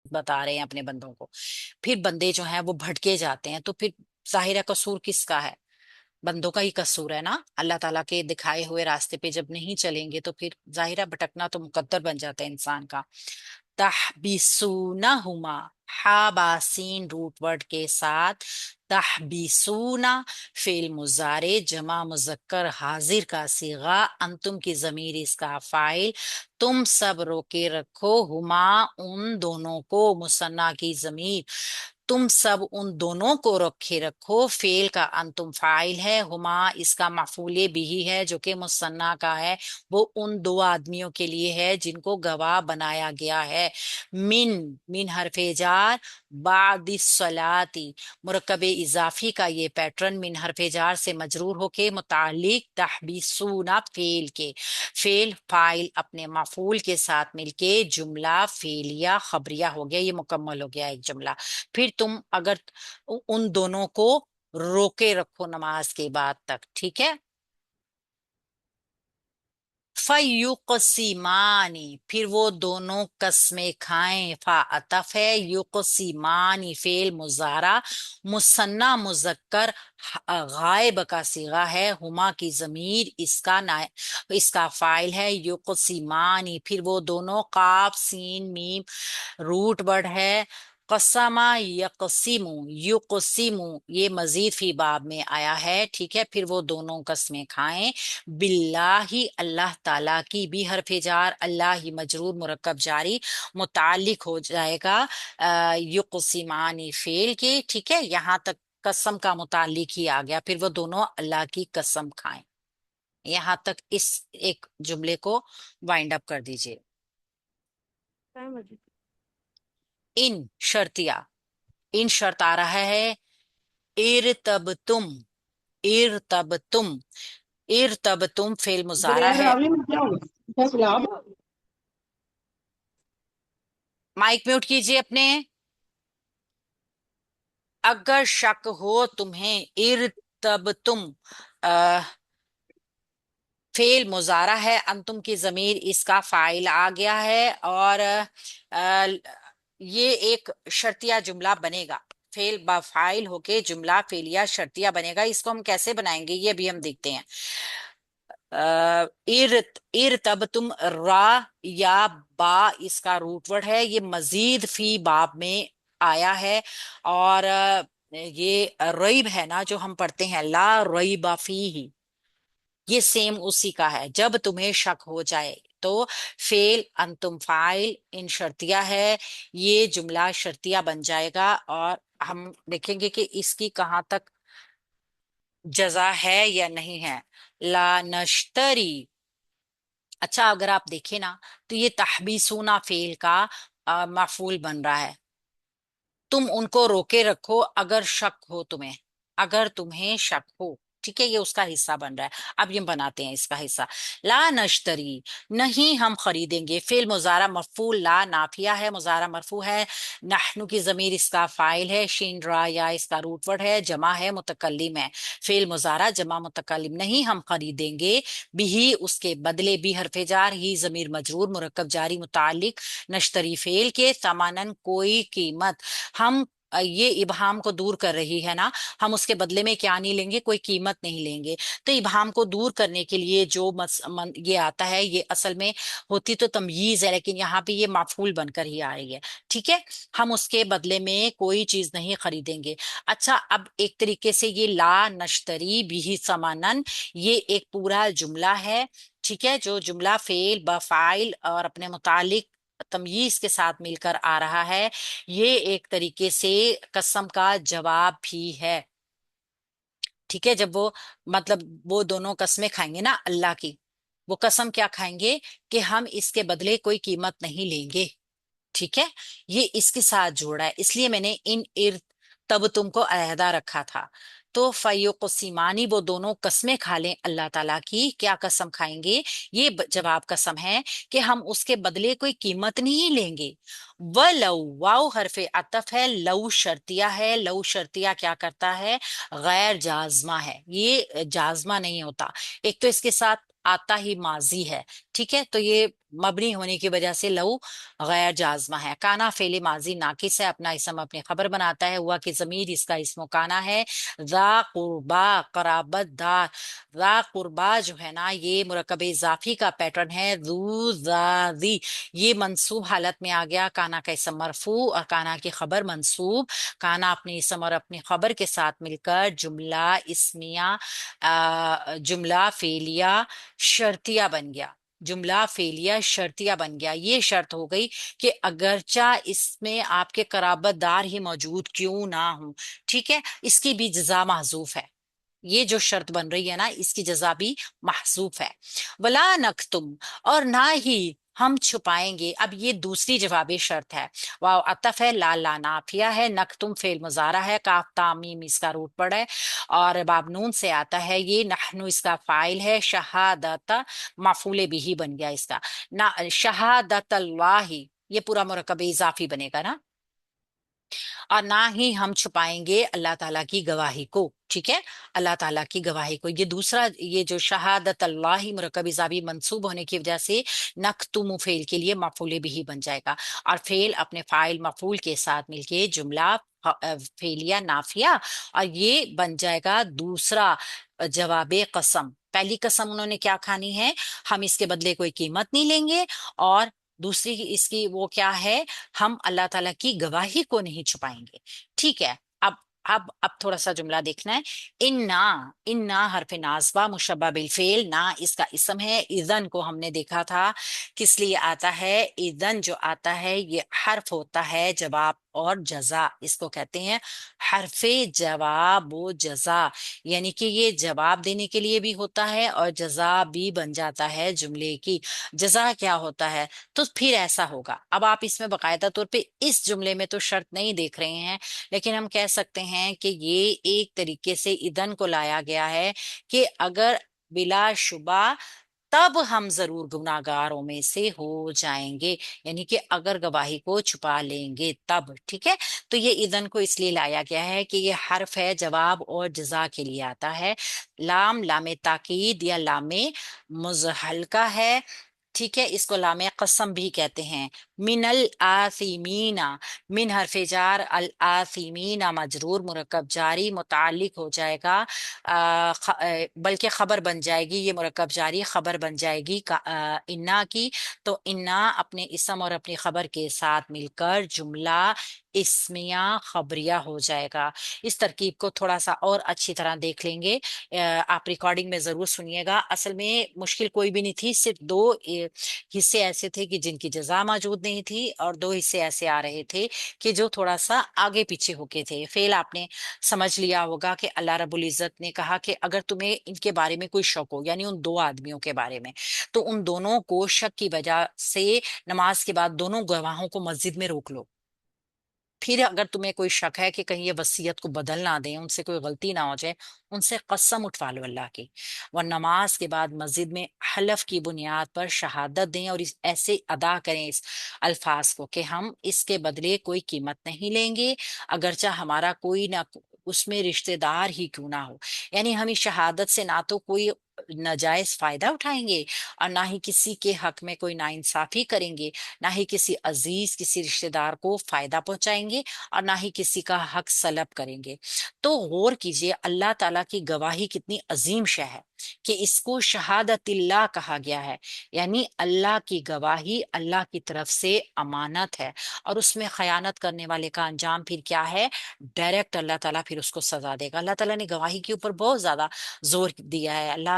بتا رہے ہیں اپنے بندوں کو، پھر بندے جو ہیں وہ بھٹکے جاتے ہیں، تو پھر ظاہرہ قصور کس کا ہے؟ بندوں کا ہی قصور ہے نا، اللہ تعالیٰ کے دکھائے ہوئے راستے پہ جب نہیں چلیں گے تو پھر ظاہرہ بھٹکنا تو مقدر بن جاتا ہے انسان کا۔ تحبیسونہما، ہا باسین روٹ ورڈ کے ساتھ، تحبیسونا فعل مضارع جمع مذکر حاضر کا صیغہ، انتم کی ضمیر اس کا فاعل، تم سب روکے رکھو، ہما ان دونوں کو، مثنیٰ کی ضمیر، تم سب ان دونوں کو رکھے رکھو، فعل کا انتم فاعل ہے، ہما اس کا مفعول بھی ہے جو کہ مثنیٰ کا ہے، وہ ان دو آدمیوں کے لیے ہے جن کو گواہ بنایا گیا ہے۔ من حرف جار، بعد الصلاتی، مرکب اضافی کا یہ پیٹرن من حرف جار سے مجرور ہو کے متعلق تحبیسون فعل کے، فعل فاعل اپنے مفعول کے ساتھ مل کے جملہ فعلیہ خبریہ ہو گیا، یہ مکمل ہو گیا ایک جملہ۔ پھر تم اگر ان دونوں کو روکے رکھو نماز کے بعد تک، ٹھیک ہے۔ فَيُقْسِمَانِ، پھر وہ دونوں قسمیں کھائیں، فا عطف ہے، یقسیمانی فعل مضارع مثنیٰ مذکر غائب کا صیغہ ہے، ہما کی ضمیر اس کا فاعل ہے، یقسیمانی، پھر وہ دونوں، قاف سین میم روٹ ورڈ ہے، قسمہ یقسیمو، یقسیمو یہ مزید فی باب میں آیا ہے، ٹھیک ہے۔ پھر وہ دونوں قسمیں کھائیں، باللہ اللہ تعالیٰ کی، بھی حرف جار، اللہ ہی مجرور مرکب جاری متعلق ہو جائے گا یقسیمانی فعل کے، ٹھیک ہے، یہاں تک قسم کا متعلق ہی آ گیا، پھر وہ دونوں اللہ کی قسم کھائیں، یہاں تک اس ایک جملے کو وائنڈ اپ کر دیجئے۔ ان شرطیہ، ان شرط آ رہا ہے، ارتبتم، ارتبتم، ارتبتم فعل مضارع ہے، مائک میوٹ کیجئے اپنے، اگر شک ہو تمہیں، ارتبتم فعل مضارع ہے، انتم کی ضمیر اس کا فاعل آ گیا ہے، اور یہ ایک شرطیہ جملہ بنے گا، فعل با فاعل ہو کے جملہ فعلیہ شرطیہ بنے گا، اس کو ہم کیسے بنائیں گے یہ بھی ہم دیکھتے ہیں۔ ارتبتم، را یا با اس کا روٹ ورڈ ہے، یہ مزید فی باب میں آیا ہے، اور یہ ریب ہے نا جو ہم پڑھتے ہیں، لا ریب فیہ، یہ سیم اسی کا ہے، جب تمہیں شک ہو جائے تو فعل انتم فاعل ان شرطیہ ہے، یہ جملہ شرطیہ بن جائے گا، اور ہم دیکھیں گے کہ اس کی کہاں تک جزا ہے یا نہیں ہے۔ لا نشتری، اچھا اگر آپ دیکھیں نا تو یہ تحبیسونا فعل کا مفعول بن رہا ہے، تم ان کو روکے رکھو اگر شک ہو تمہیں، اگر تمہیں شک ہو، ٹھیک ہے، یہ اس کا حصہ بن رہا ہے۔ اب یہ بناتے ہیں اس کا حصہ، لا نشتری، نہیں ہم خریدیں گے، فعل مضارع مرفوع، لا نافیہ ہے، مضارع مرفوع ہے، نحن کی ضمیر اس کا فاعل ہے، شین را یا اس کا روٹ ورڈ ہے، جمع ہے، متکلم ہے، فعل مضارع جمع متکلم، نہیں ہم خریدیں گے، بھی اس کے بدلے، بھی حرف جار، ہی ضمیر مجرور مرکب جاری متعلق نشتری فعل کے، ثمنن کوئی قیمت، ہم یہ ابہام کو دور کر رہی ہے نا، ہم اس کے بدلے میں کیا نہیں لیں گے، کوئی قیمت نہیں لیں گے، تو ابہام کو دور کرنے کے لیے جو یہ آتا ہے، یہ اصل میں ہوتی تو تمییز ہے، لیکن یہاں پہ یہ مفعول بن کر ہی آئی ہے، ٹھیک ہے، ہم اس کے بدلے میں کوئی چیز نہیں خریدیں گے۔ اچھا اب ایک طریقے سے یہ لا نشتری بھی ثمنن، یہ ایک پورا جملہ ہے، ٹھیک ہے، جو جملہ فعل بفاعل اور اپنے متعلق تمییز کے ساتھ مل کر آ رہا ہے، یہ ایک طریقے سے قسم کا جواب بھی ہے، ٹھیک ہے، جب وہ مطلب وہ دونوں قسمیں کھائیں گے نا اللہ کی، وہ قسم کیا کھائیں گے کہ ہم اس کے بدلے کوئی قیمت نہیں لیں گے، ٹھیک ہے، یہ اس کے ساتھ جوڑا ہے، اس لیے میں نے ان تب تم کو علیحدہ رکھا تھا۔ تو فیقسیمانی، وہ دونوں قسمیں کھا لیں اللہ تعالیٰ کی، کیا قسم کھائیں گے، یہ جواب قسم ہے کہ ہم اس کے بدلے کوئی قیمت نہیں لیں گے۔ وَلَوْ، واو حرف عطف ہے، لو شرطیہ ہے، لو شرطیہ کیا کرتا ہے، غیر جازمہ ہے، یہ جازمہ نہیں ہوتا، ایک تو اس کے ساتھ آتا ہی ماضی ہے، ٹھیک ہے، تو یہ مبنی ہونے کی وجہ سے لو غیر جازمہ ہے۔ کانا فعل ماضی ناقص ہے، اپنا اسم اپنی خبر بناتا ہے، ہوا کہ ضمیر اس کا اسم و کانا ہے۔ ذا قربا قرابت دار، ذا قربا جو ہے نا یہ مرکب اضافی کا پیٹرن ہے، ذو ذا ذی، یہ منصوب حالت میں آ گیا، کانا کا اسم مرفوع اور کانا کی خبر منصوب، کانا اپنی اسم اور اپنی خبر کے ساتھ مل کر جملہ اسمیہ جملہ فعلیہ شرطیہ بن گیا، جملہ فعلیہ شرطیہ بن گیا۔ یہ شرط ہو گئی کہ اگرچہ اس میں آپ کے قرابت دار ہی موجود کیوں نہ ہوں، ٹھیک ہے، اس کی بھی جزا محذوف ہے، یہ جو شرط بن رہی ہے نا اس کی جزا بھی محذوف ہے۔ ولا نکتم، اور نہ ہی ہم چھپائیں گے، اب یہ دوسری جوابی شرط ہے، واو عطف ہے، لا لا نافیہ ہے، نکتم فعل مضارع ہے، کاف تامیم اس کا روٹ پڑ ہے اور باب نون سے آتا ہے، یہ نحنو اس کا فاعل ہے، شہادت مفعول بھی بن گیا اس کا، نہ شہادت اللہ، یہ پورا مرکب اضافی بنے گا نا، اور نہ ہی ہم چھپائیں گے اللہ تعالیٰ کی گواہی کو، ٹھیک ہے، اللہ تعالیٰ کی گواہی کو۔ یہ دوسرا، یہ جو شہادت اللہ مرکب اضافی منصوب ہونے کی وجہ سے نکتم فعل کے لیے مفعول بھی بن جائے گا، اور فعل اپنے فاعل مفعول کے ساتھ مل کے جملہ فعلیہ نافیہ، اور یہ بن جائے گا دوسرا جواب قسم۔ پہلی قسم انہوں نے کیا کھانی ہے، ہم اس کے بدلے کوئی قیمت نہیں لیں گے، اور دوسری اس کی وہ کیا ہے، ہم اللہ تعالیٰ کی گواہی کو نہیں چھپائیں گے، ٹھیک ہے۔ اب تھوڑا سا جملہ دیکھنا ہے، انا حرف ناصبہ مشبہ بالفعل، نا اس کا اسم ہے، اذن کو ہم نے دیکھا تھا کس لیے آتا ہے، اذن جو آتا ہے یہ حرف ہوتا ہے جواب اور جزا، اس کو کہتے ہیں حرف جواب و جزا، یعنی کہ یہ جواب دینے کے لیے بھی ہوتا ہے اور جزا بھی بن جاتا ہے جملے کی۔ جزا کیا ہوتا ہے، تو پھر ایسا ہوگا، اب آپ اس میں باقاعدہ طور پہ اس جملے میں تو شرط نہیں دیکھ رہے ہیں، لیکن ہم کہہ سکتے ہیں کہ یہ ایک طریقے سے اذن کو لایا گیا ہے کہ اگر بلا شبہ تب ہم ضرور گناہگاروں میں سے ہو جائیں گے، یعنی کہ اگر گواہی کو چھپا لیں گے تب، ٹھیک ہے، تو یہ اذن کو اس لیے لایا گیا ہے کہ یہ حرف ہے جواب اور جزا کے لیے آتا ہے، لام لام تاکید یا لام مزحلقہ ہے، ٹھیک ہے، اس کو لام قسم بھی کہتے ہیں۔ من الآثمین، من حرف جار، الآثمین مجرور، مرکب جاری متعلق ہو جائے گا، بلکہ خبر بن جائے گی، یہ مرکب جاری خبر بن جائے گی انا کی، تو انا اپنے اسم اور اپنی خبر کے ساتھ مل کر جملہ اسمیہ خبریہ ہو جائے گا۔ اس ترکیب کو تھوڑا سا اور اچھی طرح دیکھ لیں گے، آپ ریکارڈنگ میں ضرور سنیے گا، اصل میں مشکل کوئی بھی نہیں تھی، صرف دو حصے ایسے تھے کہ جن کی جزا موجود نہیں تھی، اور دو حصے ایسے آ رہے تھے کہ جو تھوڑا سا آگے پیچھے ہو کے تھے۔ فعل آپ نے سمجھ لیا ہوگا کہ اللہ رب العزت نے کہا کہ اگر تمہیں ان کے بارے میں کوئی شک ہو، یعنی ان دو آدمیوں کے بارے میں، تو ان دونوں کو شک کی وجہ سے نماز کے بعد دونوں گواہوں کو مسجد میں روک لو، پھر اگر تمہیں کوئی شک ہے کہ کہیں یہ وصیت کو بدل نہ دیں، ان سے کوئی غلطی نہ ہو جائے، ان سے قسم اٹھوا لو اللہ کی، اور نماز کے بعد مسجد میں حلف کی بنیاد پر شہادت دیں، اور ایسے ادا کریں اس الفاظ کو کہ ہم اس کے بدلے کوئی قیمت نہیں لیں گے، اگرچہ ہمارا کوئی نہ اس میں رشتہ دار ہی کیوں نہ ہو، یعنی ہم اس شہادت سے نہ تو کوئی ناجائز فائدہ اٹھائیں گے، اور نہ ہی کسی کے حق میں کوئی ناانصافی کریں گے، نہ ہی کسی عزیز کسی رشتہ دار کو فائدہ پہنچائیں گے، اور نہ ہی کسی کا حق سلب کریں گے۔ تو غور کیجئے اللہ تعالیٰ کی گواہی کتنی عظیم شے ہے کہ اس کو شہادت اللہ کہا گیا ہے، یعنی اللہ کی گواہی اللہ کی طرف سے امانت ہے، اور اس میں خیانت کرنے والے کا انجام پھر کیا ہے، ڈائریکٹ اللہ تعالیٰ پھر اس کو سزا دے گا۔ اللہ تعالیٰ نے گواہی کے اوپر بہت زیادہ زور دیا ہے۔ اللہ